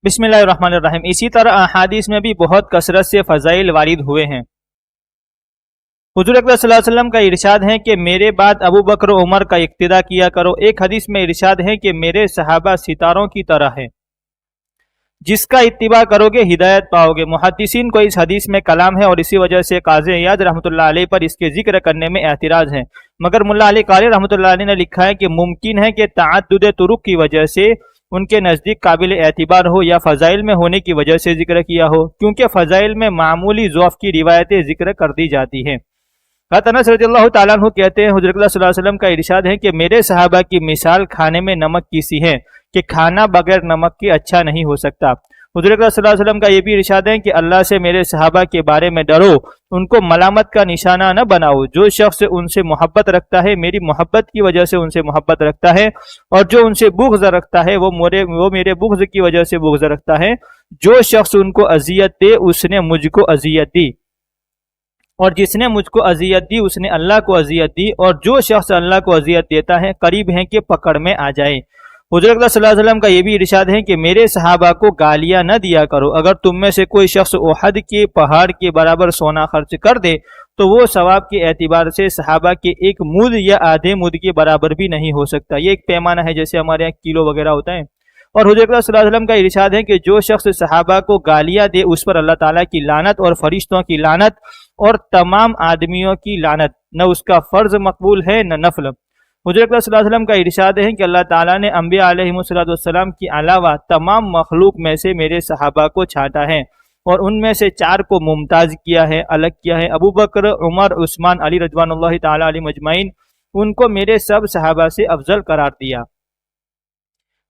بسم اللہ الرحمن الرحیم۔ اسی طرح احادیث میں بھی بہت کثرت سے فضائل وارد ہوئے ہیں۔ حضور اکرم صلی اللہ علیہ وسلم کا ارشاد ہے کہ میرے بعد ابو بکر و عمر کا اقتداء کیا کرو۔ ایک حدیث میں ارشاد ہے کہ میرے صحابہ ستاروں کی طرح ہیں، جس کا اتباع کرو گے ہدایت پاؤ گے۔ محدثین کو اس حدیث میں کلام ہے اور اسی وجہ سے قاضی عیاض رحمۃ اللہ علیہ پر اس کے ذکر کرنے میں اعتراض ہے، مگر ملا علی قاری رحمۃ اللہ علیہ نے لکھا ہے کہ ممکن ہے کہ تعدد طرق کی وجہ سے ان کے نزدیک قابل اعتبار ہو یا فضائل میں ہونے کی وجہ سے ذکر کیا ہو، کیونکہ فضائل میں معمولی ضعف کی روایتیں ذکر کر دی جاتی ہیں۔ حضرت انس رضی اللہ تعالیٰ عنہ کہتے ہیں حضرت صلی اللہ علیہ وسلم کا ارشاد ہے کہ میرے صحابہ کی مثال کھانے میں نمک کی سی ہے کہ کھانا بغیر نمک کے اچھا نہیں ہو سکتا۔ حضرت صلی اللہ علیہ وسلم کا یہ بھی ارشاد ہے کہ اللہ سے میرے صحابہ کے بارے میں ڈرو، ان کو ملامت کا نشانہ نہ بناؤ۔ جو شخص ان سے محبت رکھتا ہے میری محبت کی وجہ سے ان سے محبت رکھتا ہے، اور جو ان سے بغض رکھتا ہے وہ میرے بغض کی وجہ سے بغض رکھتا ہے۔ جو شخص ان کو اذیت دے اس نے مجھ کو اذیت دی، اور جس نے مجھ کو اذیت دی اس نے اللہ کو اذیت دی، اور جو شخص اللہ کو اذیت دیتا ہے قریب ہے کہ پکڑ میں آ جائے۔ حضرت صلی اللہ علیہ وسلم کا یہ بھی ارشاد ہے کہ میرے صحابہ کو گالیاں نہ دیا کرو۔ اگر تم میں سے کوئی شخص احد کے پہاڑ کے برابر سونا خرچ کر دے تو وہ ثواب کے اعتبار سے صحابہ کے ایک مد یا آدھے مد کے برابر بھی نہیں ہو سکتا۔ یہ ایک پیمانہ ہے جیسے ہمارے یہاں کلو وغیرہ ہوتا ہے۔ اور حضرت صلی اللہ علیہ وسلم کا ارشاد ہے کہ جو شخص صحابہ کو گالیاں دے اس پر اللہ تعالیٰ کی لعنت اور فرشتوں کی لعنت اور تمام آدمیوں کی لعنت، نہ اس کا فرض مقبول ہے نہ نفل۔ حضرت صلی اللہ علیہ وسلم کا ارشاد ہے کہ اللہ تعالیٰ نے انبیاء علیہ السلام کے علاوہ تمام مخلوق میں سے میرے صحابہ کو چھانٹا ہے اور ان میں سے 4 کو ممتاز کیا ہے، الگ کیا ہے۔ ابو بکر، عمر، عثمان، علی رضوان اللہ تعالیٰ علیہ مجمعین، ان کو میرے سب صحابہ سے افضل قرار دیا۔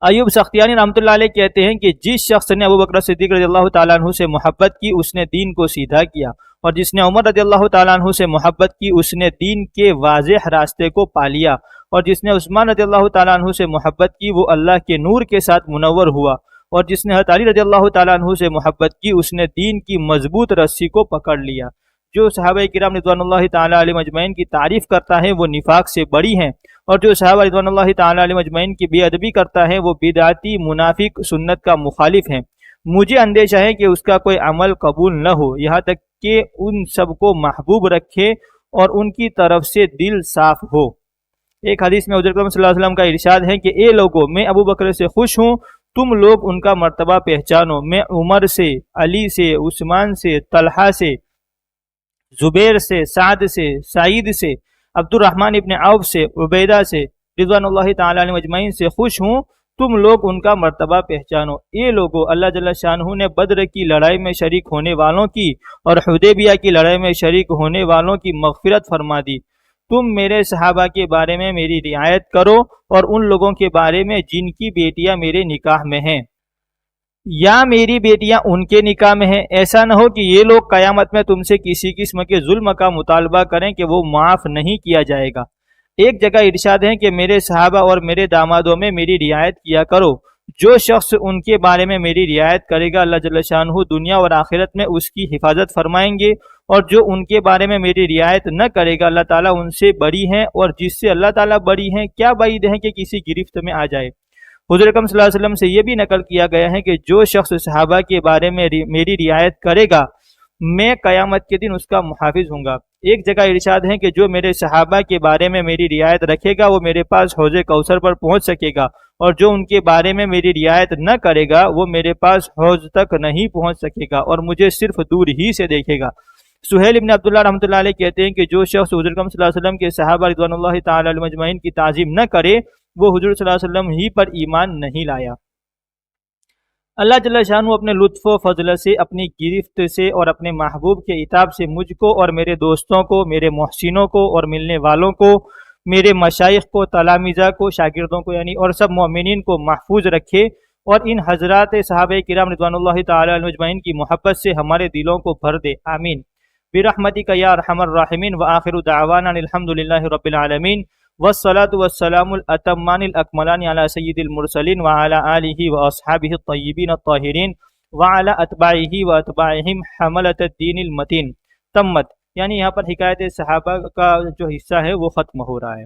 ایوب سختیانی رحمۃ اللہ علیہ کہتے ہیں کہ جس شخص نے ابو بکر صدیق رضی اللہ تعالیٰ عنہ سے محبت کی اس نے دین کو سیدھا کیا، اور جس نے عمر رضی اللہ تعالیٰ عنہ سے محبت کی اس نے دین کے واضح راستے کو پا لیا، اور جس نے عثمان رضی اللہ تعالیٰ عنہ سے محبت کی وہ اللہ کے نور کے ساتھ منور ہوا، اور جس نے حضرت علی رضی اللہ تعالیٰ عنہ سے محبت کی اس نے دین کی مضبوط رسی کو پکڑ لیا۔ جو صحابہ کرام رضوان اللہ تعالیٰ علیہ مجمعین کی تعریف کرتا ہے وہ نفاق سے بری ہیں، اور جو صحابہ رضوان اللہ تعالیٰ علیہ مجمعین کی بے ادبی کرتا ہے وہ بدعتی، منافق، سنت کا مخالف ہے۔ مجھے اندیشہ ہے کہ اس کا کوئی عمل قبول نہ ہو، یہاں تک کہ ان سب کو محبوب رکھے اور ان کی طرف سے دل صاف ہو۔ ایک حدیث میں حضرت صلی اللہ علیہ وسلم کا ارشاد ہے کہ اے لوگو، میں ابو بکر سے خوش ہوں، تم لوگ ان کا مرتبہ پہچانو۔ میں عمر سے، علی سے، عثمان سے، طلحہ سے، زبیر سے، سعد سے، سعید سے، عبد الرحمن ابن عوف سے، عبیدہ سے، رضوان اللہ تعالیٰ علیہ مجمعین سے خوش ہوں، تم لوگ ان کا مرتبہ پہچانو۔ اے لوگو، اللہ جل شانہ نے بدر کی لڑائی میں شریک ہونے والوں کی اور حدیبیہ کی لڑائی میں شریک ہونے والوں کی مغفرت فرما دی۔ تم میرے صحابہ کے بارے میں میری رعایت کرو اور ان لوگوں کے بارے میں جن کی بیٹیاں میرے نکاح میں ہیں یا میری بیٹیاں ان کے نکاح میں ہیں۔ ایسا نہ ہو کہ یہ لوگ قیامت میں تم سے کسی قسم کے ظلم کا مطالبہ کریں کہ وہ معاف نہیں کیا جائے گا۔ ایک جگہ ارشاد ہے کہ میرے صحابہ اور میرے دامادوں میں میری رعایت کیا کرو۔ جو شخص ان کے بارے میں میری رعایت کرے گا اللہ جل شانہ دنیا اور آخرت میں اس کی حفاظت فرمائیں گے، اور جو ان کے بارے میں میری رعایت نہ کرے گا اللہ تعالیٰ ان سے بری ہیں، اور جس سے اللہ تعالیٰ بری ہیں کیا بعید ہے کہ کسی گرفت میں آ جائے۔ حضور اکرم صلی اللہ علیہ وسلم سے یہ بھی نقل کیا گیا ہے کہ جو شخص صحابہ کے بارے میں میری رعایت کرے گا میں قیامت کے دن اس کا محافظ ہوں گا۔ ایک جگہ ارشاد ہے کہ جو میرے صحابہ کے بارے میں میری رعایت رکھے گا وہ میرے پاس حوض کوثر پر پہنچ سکے گا، اور جو ان کے بارے میں میری رعایت نہ کرے گا وہ میرے پاس حوض تک نہیں پہنچ سکے گا اور مجھے صرف دور ہی سے دیکھے گا۔ سہیل ابن عبداللہ رحمۃ اللہ علیہ کہتے ہیں کہ جو شخص حضور صلی اللہ علیہ وسلم کے صحابہ رضوان اللہ تعالی علیہ مجمعین کی تعظیم نہ کرے وہ حضور صلی اللہ علیہ وسلم ہی پر ایمان نہیں لایا۔ اللہ جل شانہ اپنے لطف و فضل سے، اپنی گرفت سے اور اپنے محبوب کے عتاب سے مجھ کو اور میرے دوستوں کو، میرے محسنوں کو اور ملنے والوں کو، میرے مشائخ کو، تلامذہ کو، شاگردوں کو یعنی اور سب مومنین کو محفوظ رکھے، اور ان حضرات صحابہ کرام رضوان اللہ تعالی علیہ مجمعین کی محبت سے ہمارے دلوں کو بھر دے، آمین برحمتک یا ارحم الراحمین۔ وآخر دعوانا الحمد للہ رب العالمین، والصلاة والسلام الأتمان الأكملان على سید المرسلین وعلى آلہ واصحابہ الطیبین الطاہرین وعلى اتباعہ واتباعہم حملۃ الدین المتین۔ تمت یعنی یہاں پر حکایت صحابہ کا جو حصہ ہے وہ ختم ہو رہا ہے۔